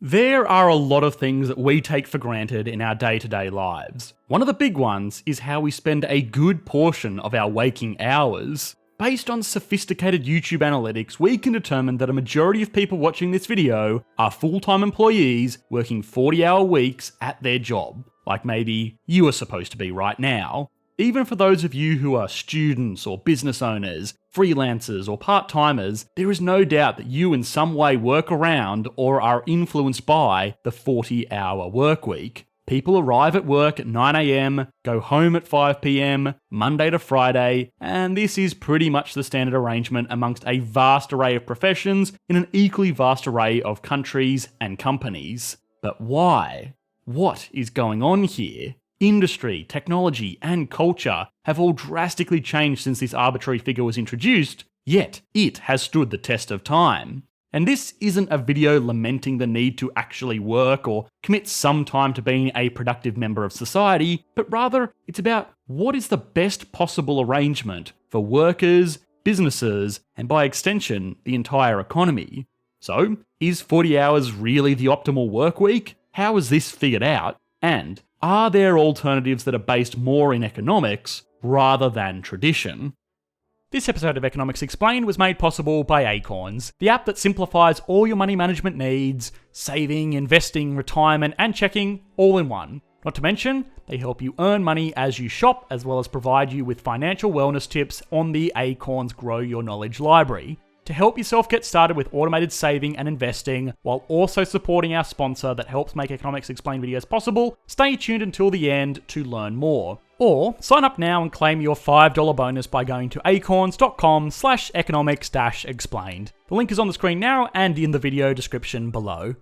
There are a lot of things that we take for granted in our day-to-day lives. One of the big ones is how we spend a good portion of our waking hours. Based on sophisticated YouTube analytics, we can determine that a majority of people watching this video are full-time employees working 40-hour weeks at their job, like maybe you are supposed to be right now. Even for those of you who are students or business owners, freelancers or part-timers, there is no doubt that you in some way work around or are influenced by the 40-hour work week. People arrive at work at 9 AM, go home at 5 PM, Monday to Friday, and this is pretty much the standard arrangement amongst a vast array of professions in an equally vast array of countries and companies. But why? What is going on here? Industry, technology, and culture have all drastically changed since this arbitrary figure was introduced, yet it has stood the test of time. And this isn't a video lamenting the need to actually work or commit some time to being a productive member of society, but rather it's about what is the best possible arrangement for workers, businesses, and by extension, the entire economy. So, is 40 hours really the optimal work week? How is this figured out? And are there alternatives that are based more in economics rather than tradition? This episode of Economics Explained was made possible by Acorns, the app that simplifies all your money management needs, saving, investing, retirement, and checking all in one. Not to mention, they help you earn money as you shop, as well as provide you with financial wellness tips on the Acorns Grow Your Knowledge library. To help yourself get started with automated saving and investing, while also supporting our sponsor that helps make Economics Explained videos possible, stay tuned until the end to learn more. Or sign up now and claim your $5 bonus by going to acorns.com/economics-explained. The link is on the screen now and in the video description below.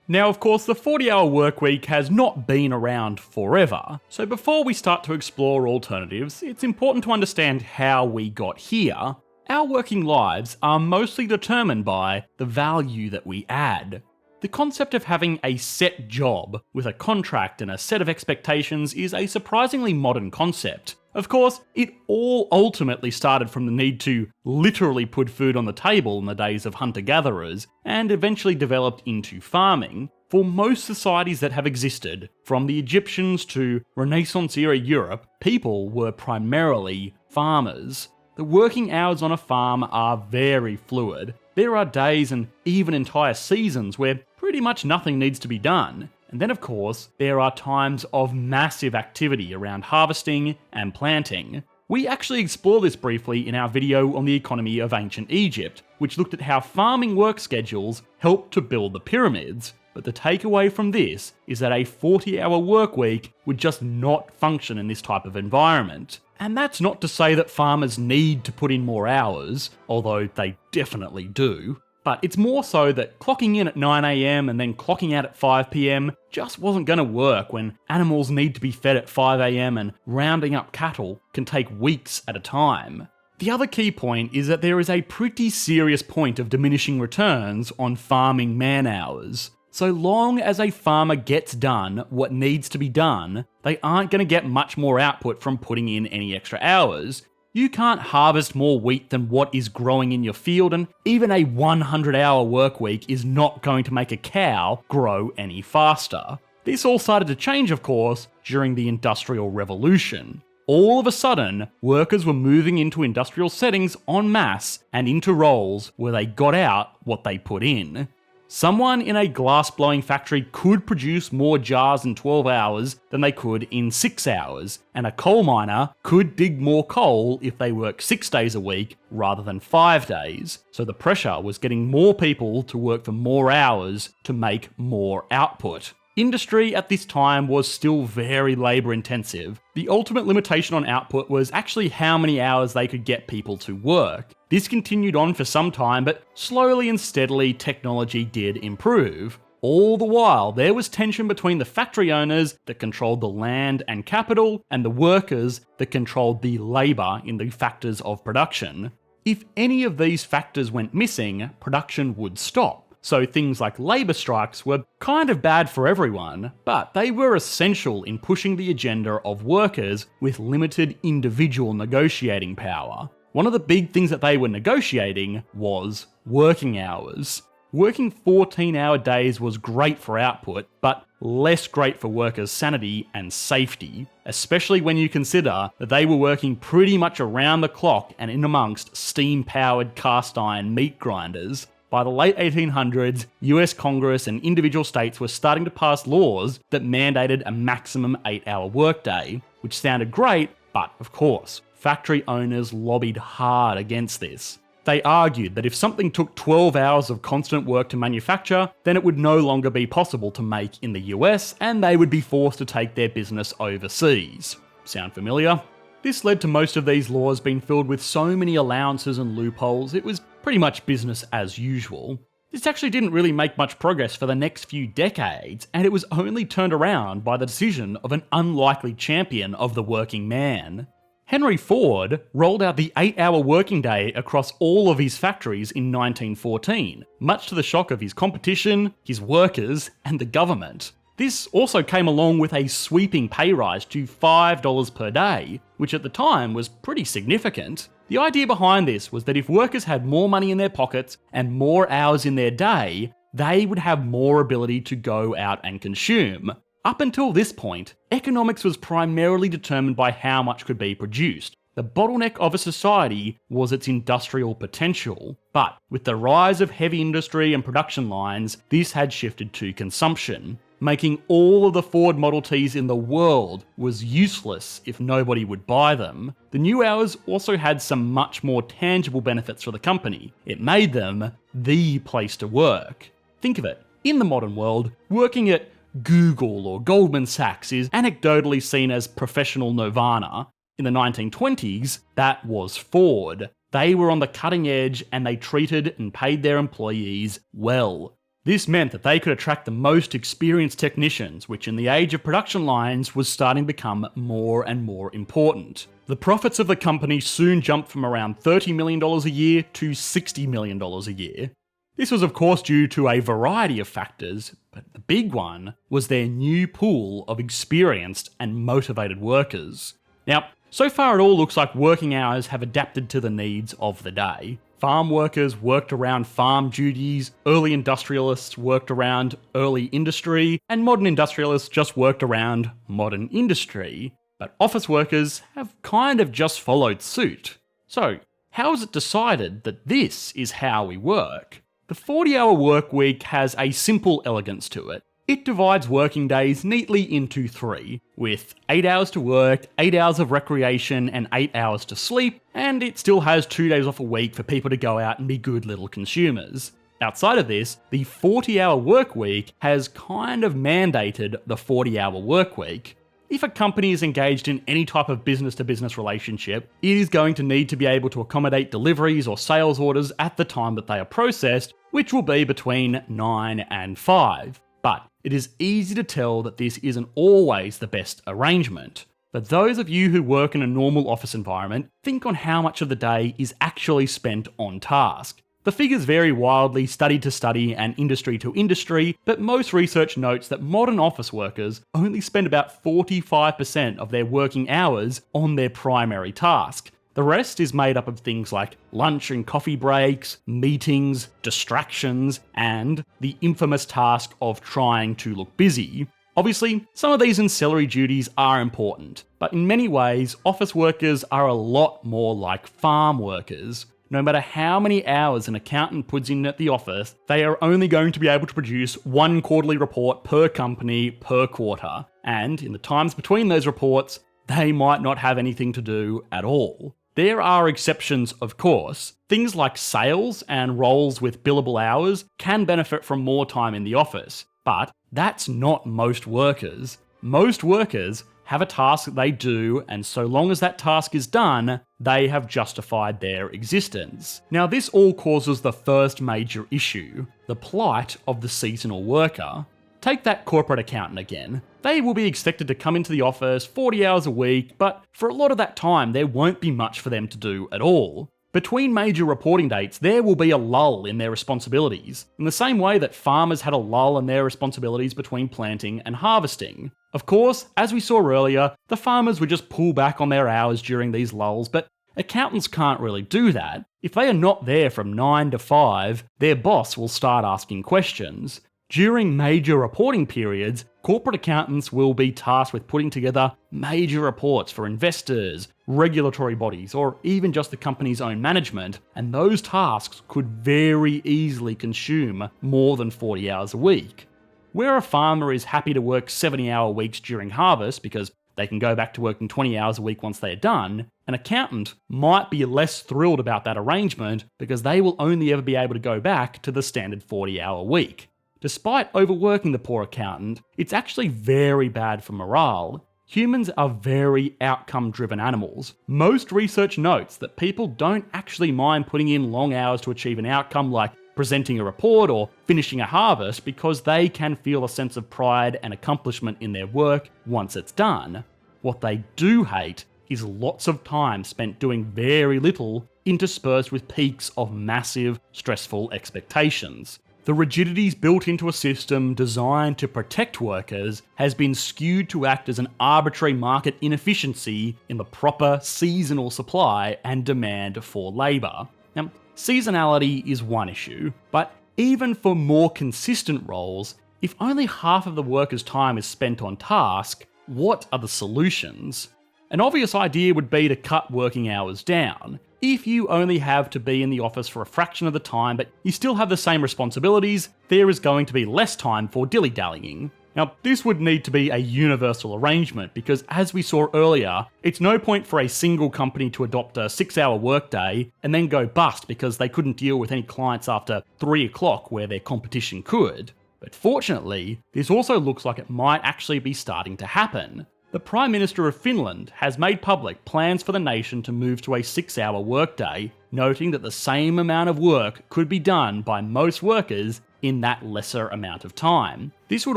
Now, of course, the 40-hour workweek has not been around forever, so before we start to explore alternatives, it's important to understand how we got here. Our working lives are mostly determined by the value that we add. The concept of having a set job with a contract and a set of expectations is a surprisingly modern concept. Of course, it all ultimately started from the need to literally put food on the table in the days of hunter-gatherers, and eventually developed into farming. For most societies that have existed, from the Egyptians to Renaissance-era Europe, people were primarily farmers. The working hours on a farm are very fluid. There are days and even entire seasons where pretty much nothing needs to be done. And then of course, there are times of massive activity around harvesting and planting. We actually explore this briefly in our video on the economy of ancient Egypt, which looked at how farming work schedules helped to build the pyramids. But the takeaway from this is that a 40-hour work week would just not function in this type of environment. And that's not to say that farmers need to put in more hours, although they definitely do. But it's more so that clocking in at 9 AM and then clocking out at 5 PM just wasn't going to work when animals need to be fed at 5 AM and rounding up cattle can take weeks at a time. The other key point is that there is a pretty serious point of diminishing returns on farming man hours. So long as a farmer gets done what needs to be done, they aren't going to get much more output from putting in any extra hours. You can't harvest more wheat than what is growing in your field, and even a 100-hour work week is not going to make a cow grow any faster. This all started to change, of course, during the Industrial Revolution. All of a sudden, workers were moving into industrial settings en masse and into roles where they got out what they put in. Someone in a glass-blowing factory could produce more jars in 12 hours than they could in 6 hours, and a coal miner could dig more coal if they worked 6 days a week rather than 5 days. So the pressure was getting more people to work for more hours to make more output. Industry at this time was still very labour intensive. The ultimate limitation on output was actually how many hours they could get people to work. This continued on for some time, but slowly and steadily technology did improve. All the while, there was tension between the factory owners that controlled the land and capital, and the workers that controlled the labour in the factors of production. If any of these factors went missing, production would stop. So things like labour strikes were kind of bad for everyone, but they were essential in pushing the agenda of workers with limited individual negotiating power. One of the big things that they were negotiating was working hours. working 14-hour days was great for output, but less great for workers' sanity and safety, especially when you consider that they were working pretty much around the clock and in amongst steam-powered cast iron meat grinders. By the late 1800s, US Congress and individual states were starting to pass laws that mandated a maximum 8-hour workday, which sounded great, but of course, factory owners lobbied hard against this. They argued that if something took 12 hours of constant work to manufacture, then it would no longer be possible to make in the US, and they would be forced to take their business overseas. Sound familiar? This led to most of these laws being filled with so many allowances and loopholes, it was pretty much business as usual. This actually didn't really make much progress for the next few decades, and it was only turned around by the decision of an unlikely champion of the working man. Henry Ford rolled out the 8-hour working day across all of his factories in 1914, much to the shock of his competition, his workers, and the government. This also came along with a sweeping pay rise to $5 per day, which at the time was pretty significant. The idea behind this was that if workers had more money in their pockets and more hours in their day, they would have more ability to go out and consume. Up until this point, economics was primarily determined by how much could be produced. The bottleneck of a society was its industrial potential, but with the rise of heavy industry and production lines, this had shifted to consumption, making all of the Ford Model Ts in the world was useless if nobody would buy them. The new hours also had some much more tangible benefits for the company. It made them the place to work. Think of it, in the modern world, working at Google or Goldman Sachs is anecdotally seen as professional nirvana. In the 1920s, that was Ford. They were on the cutting edge and they treated and paid their employees well. This meant that they could attract the most experienced technicians, which in the age of production lines was starting to become more and more important. The profits of the company soon jumped from around $30 million a year to $60 million a year. This was of course due to a variety of factors, but the big one was their new pool of experienced and motivated workers. Now, so far it all looks like working hours have adapted to the needs of the day. Farm workers worked around farm duties, early industrialists worked around early industry, and modern industrialists just worked around modern industry. But office workers have kind of just followed suit. So, how is it decided that this is how we work? The 40-hour work week has a simple elegance to it. It divides working days neatly into 3, with 8 hours to work, 8 hours of recreation, and 8 hours to sleep, and it still has 2 days off a week for people to go out and be good little consumers. Outside of this, the 40-hour work week has kind of mandated the 40-hour work week. If a company is engaged in any type of business-to-business relationship, it is going to need to be able to accommodate deliveries or sales orders at the time that they are processed, which will be between 9 and 5. But it is easy to tell that this isn't always the best arrangement. For those of you who work in a normal office environment, think on how much of the day is actually spent on task. The figures vary wildly study to study and industry to industry, but most research notes that modern office workers only spend about 45% of their working hours on their primary task. The rest is made up of things like lunch and coffee breaks, meetings, distractions, and the infamous task of trying to look busy. Obviously, some of these ancillary duties are important, but in many ways, office workers are a lot more like farm workers. No matter how many hours an accountant puts in at the office, they are only going to be able to produce one quarterly report per company per quarter, and in the times between those reports, they might not have anything to do at all. There are exceptions, of course. Things like sales and roles with billable hours can benefit from more time in the office, but that's not most workers. Most workers have a task that they do, and so long as that task is done, they have justified their existence. Now, this all causes the first major issue, the plight of the seasonal worker. Take that corporate accountant again. They will be expected to come into the office 40 hours a week, but for a lot of that time, there won't be much for them to do at all. Between major reporting dates, there will be a lull in their responsibilities, in the same way that farmers had a lull in their responsibilities between planting and harvesting. Of course, as we saw earlier, the farmers would just pull back on their hours during these lulls, but Accountants can't really do that. If they are not there from 9 to 5, their boss will start asking questions. During major reporting periods, corporate accountants will be tasked with putting together major reports for investors, regulatory bodies, or even just the company's own management, and those tasks could very easily consume more than 40 hours a week. Where a farmer is happy to work 70-hour weeks during harvest because they can go back to working 20 hours a week once they are done, an accountant might be less thrilled about that arrangement because they will only ever be able to go back to the standard 40-hour week. Despite overworking the poor accountant, it's actually very bad for morale. Humans are very outcome-driven animals. Most research notes that people don't actually mind putting in long hours to achieve an outcome like presenting a report or finishing a harvest because they can feel a sense of pride and accomplishment in their work once it's done. What they do hate is lots of time spent doing very little interspersed with peaks of massive, stressful expectations. The rigidities built into a system designed to protect workers has been skewed to act as an arbitrary market inefficiency in the proper seasonal supply and demand for labour. Now, seasonality is one issue, but even for more consistent roles, if only half of the worker's time is spent on task, what are the solutions? An obvious idea would be to cut working hours down. If you only have to be in the office for a fraction of the time, but you still have the same responsibilities, there is going to be less time for dilly-dallying. Now, this would need to be a universal arrangement because, as we saw earlier, it's no point for a single company to adopt a 6-hour workday and then go bust because they couldn't deal with any clients after 3 o'clock where their competition could. But fortunately, this also looks like it might actually be starting to happen. The Prime Minister of Finland has made public plans for the nation to move to a 6-hour workday, noting that the same amount of work could be done by most workers in that lesser amount of time. This would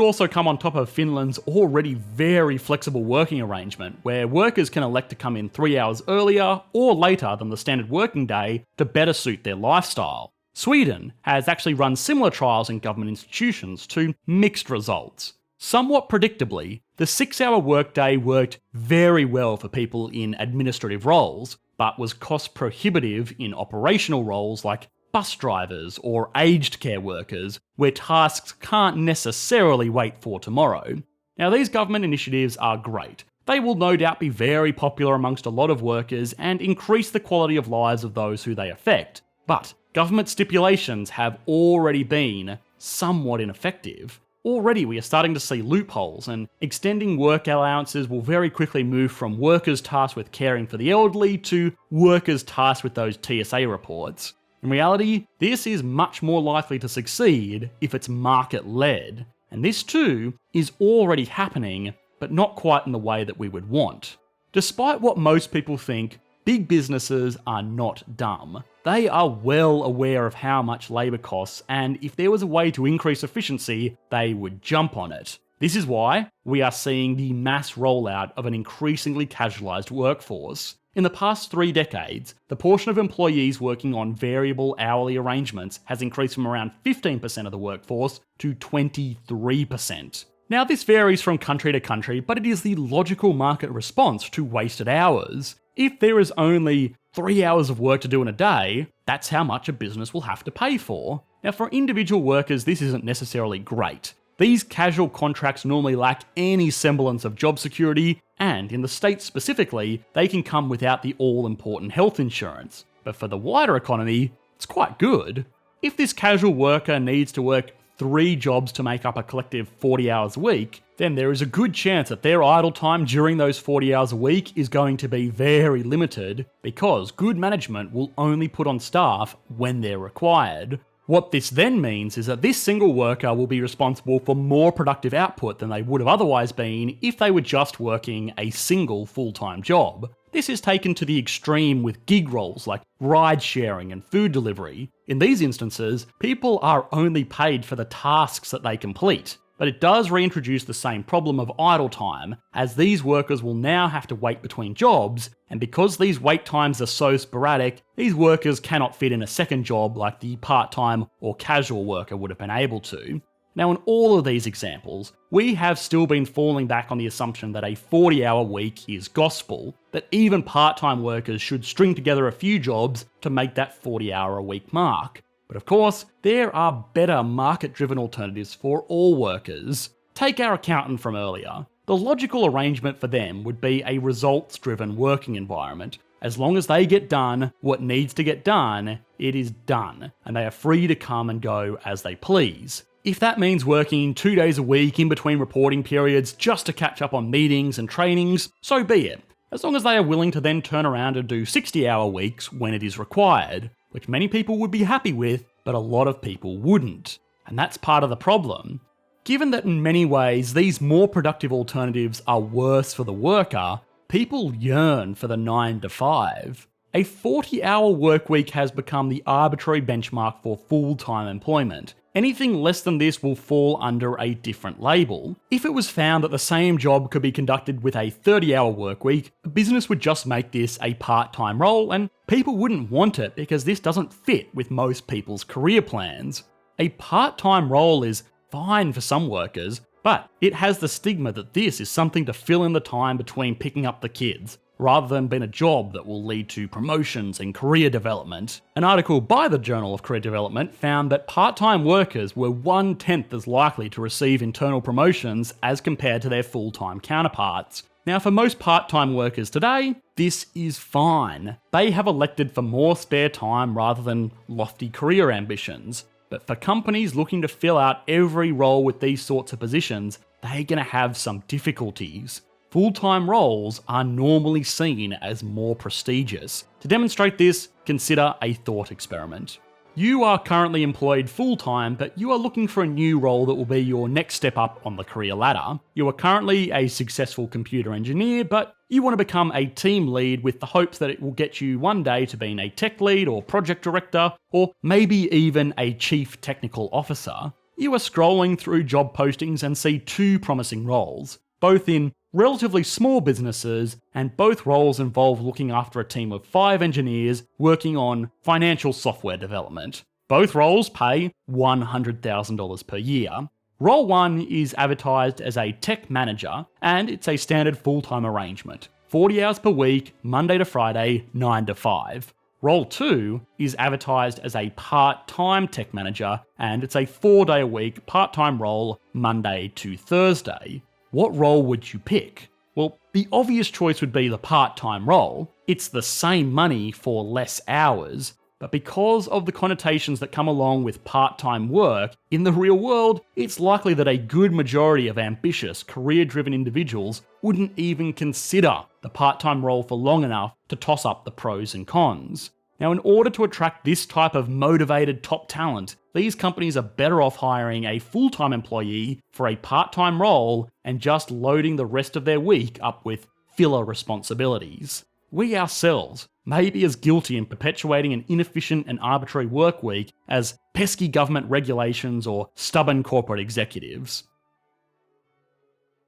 also come on top of Finland's already very flexible working arrangement, where workers can elect to come in 3 hours earlier or later than the standard working day to better suit their lifestyle. Sweden has actually run similar trials in government institutions to mixed results. Somewhat predictably, the 6-hour workday worked very well for people in administrative roles, but was cost prohibitive in operational roles like bus drivers or aged care workers, where tasks can't necessarily wait for tomorrow. Now, these government initiatives are great. They will no doubt be very popular amongst a lot of workers and increase the quality of lives of those who they affect, but government stipulations have already been somewhat ineffective. Already we are starting to see loopholes, and extending work allowances will very quickly move from workers tasked with caring for the elderly to workers tasked with those TSA reports. In reality, this is much more likely to succeed if it's market-led, and this too is already happening, but not quite in the way that we would want. Despite what most people think, big businesses are not dumb. They are well aware of how much labour costs, and if there was a way to increase efficiency, they would jump on it. This is why we are seeing the mass rollout of an increasingly casualised workforce. In the past 3 decades, the portion of employees working on variable hourly arrangements has increased from around 15% of the workforce to 23%. Now, this varies from country to country, but it is the logical market response to wasted hours. If there is only 3 hours of work to do in a day, that's how much a business will have to pay for. Now, for individual workers, this isn't necessarily great. These casual contracts normally lack any semblance of job security, and in the States specifically, they can come without the all-important health insurance. But for the wider economy, it's quite good. If this casual worker needs to work 3 jobs to make up a collective 40 hours a week, then there is a good chance that their idle time during those 40 hours a week is going to be very limited, because good management will only put on staff when they're required. What this then means is that this single worker will be responsible for more productive output than they would have otherwise been if they were just working a single full-time job. This is taken to the extreme with gig roles like ride sharing and food delivery. In these instances, people are only paid for the tasks that they complete. But it does reintroduce the same problem of idle time, as these workers will now have to wait between jobs, and because these wait times are so sporadic, these workers cannot fit in a second job like the part-time or casual worker would have been able to. Now in all of these examples, we have still been falling back on the assumption that a 40-hour week is gospel, that even part-time workers should string together a few jobs to make that 40-hour-a-week mark. But of course, there are better market-driven alternatives for all workers. Take our accountant from earlier. The logical arrangement for them would be a results-driven working environment. As long as they get done what needs to get done, it is done, and they are free to come and go as they please. If that means working 2 days a week in between reporting periods just to catch up on meetings and trainings, so be it. As long as they are willing to then turn around and do 60-hour weeks when it is required, which many people would be happy with, but a lot of people wouldn't. And that's part of the problem. Given that in many ways these more productive alternatives are worse for the worker, people yearn for the 9 to 5. A 40-hour workweek has become the arbitrary benchmark for full-time employment. Anything less than this will fall under a different label. If it was found that the same job could be conducted with a 30-hour workweek, a business would just make this a part-time role, and people wouldn't want it because this doesn't fit with most people's career plans. A part-time role is fine for some workers, but it has the stigma that this is something to fill in the time between picking up the kids, rather than being a job that will lead to promotions and career development. An article by the Journal of Career Development found that part-time workers were 1/10 as likely to receive internal promotions as compared to their full-time counterparts. Now, for most part-time workers today, this is fine. They have elected for more spare time rather than lofty career ambitions. But for companies looking to fill out every role with these sorts of positions, they're going to have some difficulties. Full-time roles are normally seen as more prestigious. To demonstrate this, consider a thought experiment. You are currently employed full-time, but you are looking for a new role that will be your next step up on the career ladder. You are currently a successful computer engineer, but you want to become a team lead with the hopes that it will get you one day to being a tech lead or project director, or maybe even a chief technical officer. You are scrolling through job postings and see 2 promising roles, both in relatively small businesses, and both roles involve looking after a team of 5 engineers working on financial software development. Both roles pay $100,000 per year. Role 1 is advertised as a tech manager, and it's a standard full-time arrangement. 40 hours per week, Monday to Friday, 9 to 5. Role 2 is advertised as a part-time tech manager, and it's a 4-day-a-week part-time role, Monday to Thursday. What role would you pick? Well, the obvious choice would be the part-time role. It's the same money for less hours, but because of the connotations that come along with part-time work, in the real world, it's likely that a good majority of ambitious, career-driven individuals wouldn't even consider the part-time role for long enough to toss up the pros and cons. Now, in order to attract this type of motivated top talent, these companies are better off hiring a full-time employee for a part-time role and just loading the rest of their week up with filler responsibilities. We ourselves may be as guilty in perpetuating an inefficient and arbitrary work week as pesky government regulations or stubborn corporate executives.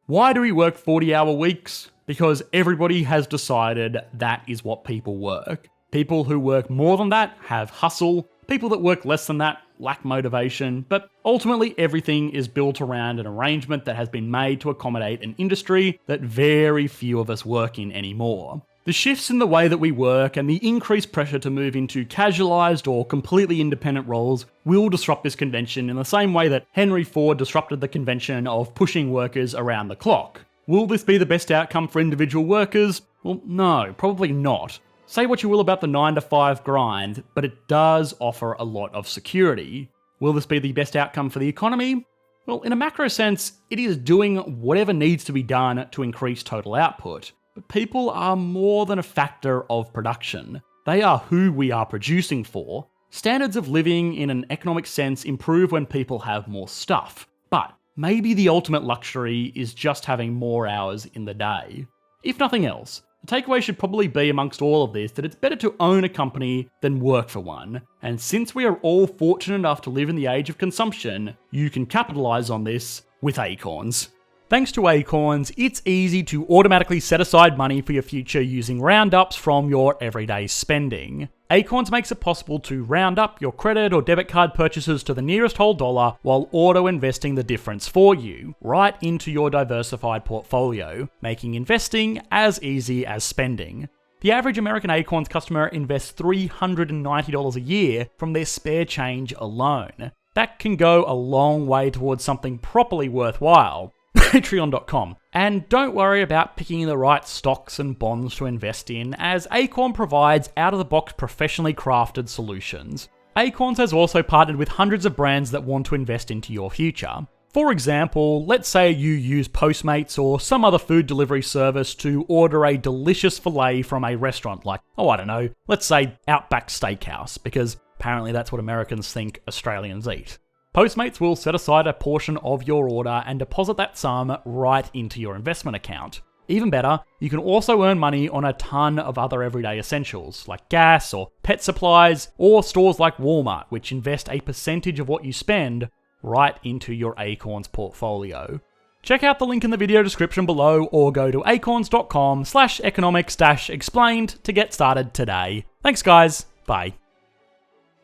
Why do we work 40-hour weeks? Because everybody has decided that is what people work. People who work more than that have hustle. People that work less than that lack motivation. But ultimately, everything is built around an arrangement that has been made to accommodate an industry that very few of us work in anymore. The shifts in the way that we work and the increased pressure to move into casualised or completely independent roles will disrupt this convention in the same way that Henry Ford disrupted the convention of pushing workers around the clock. Will this be the best outcome for individual workers? Well, no, probably not. Say what you will about the 9 to 5 grind, but it does offer a lot of security. Will this be the best outcome for the economy? Well, in a macro sense, it is doing whatever needs to be done to increase total output. But people are more than a factor of production. They are who we are producing for. Standards of living in an economic sense improve when people have more stuff. But maybe the ultimate luxury is just having more hours in the day. If nothing else, the takeaway should probably be amongst all of this that it's better to own a company than work for one. And since we are all fortunate enough to live in the age of consumption, you can capitalise on this with Acorns. Thanks to Acorns, it's easy to automatically set aside money for your future using roundups from your everyday spending. Acorns makes it possible to round up your credit or debit card purchases to the nearest whole dollar while auto-investing the difference for you, right into your diversified portfolio, making investing as easy as spending. The average American Acorns customer invests $390 a year from their spare change alone. That can go a long way towards something properly worthwhile. Patreon.com. And don't worry about picking the right stocks and bonds to invest in, as Acorn provides out-of-the-box professionally crafted solutions. Acorns has also partnered with hundreds of brands that want to invest into your future. For example, let's say you use Postmates or some other food delivery service to order a delicious filet from a restaurant like, let's say Outback Steakhouse, because apparently that's what Americans think Australians eat. Postmates will set aside a portion of your order and deposit that sum right into your investment account. Even better, you can also earn money on a ton of other everyday essentials, like gas or pet supplies, or stores like Walmart, which invest a percentage of what you spend right into your Acorns portfolio. Check out the link in the video description below or go to acorns.com/economics-explained to get started today. Thanks guys, bye.